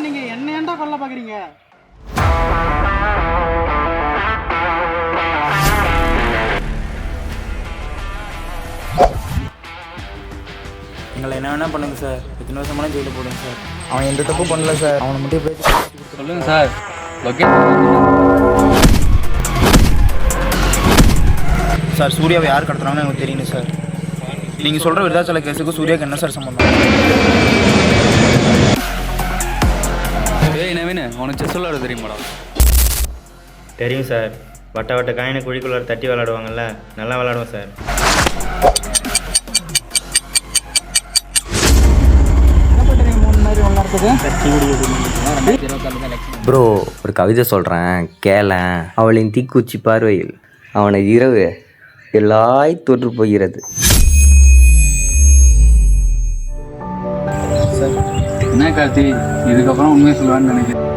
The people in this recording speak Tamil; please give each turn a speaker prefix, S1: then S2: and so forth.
S1: நீங்க என்ன ஏன்டா கொல்ல பாக்குறீங்க?
S2: எங்களை என்ன வேணா பண்ணுங்க சார். எத்தனை வருஷமான ஜெயிலில் போடுங்க சார்.
S3: அவன் எந்த தப்பும் பண்ணல சார். அவனை மட்டும் எப்படி
S4: சொல்லுங்கள் சார்.
S2: சார் சூர்யாவை யார் கடத்துறாங்கன்னு எனக்கு தெரியணும் சார். நீங்கள் சொல்கிற விருதாச்சல கேஸுக்கு சூர்யாவுக்கு என்ன சார் சம்பந்தம்?
S4: ஏய் நவீன், உனக்கு செஸ் விளாட தெரியுமாடா?
S5: தெரியும் சார். வட்ட வட்ட காயினை குழிக்குள்ள தட்டி விளாடுவாங்கல்ல, நல்லா விளாடுவோம் சார்.
S6: ப்ரோ, ஒரு கவிதை சொல்கிறேன் கேளேன். அவளின் தீக்குச்சி பார்வையில் அவனது இரவு எல்லாய் தோற்று போகிறது.
S4: என்ன கார்த்தி, இதுக்கப்புறம் உண்மையை சொல்லுவான்னு நினைக்கிறேன்.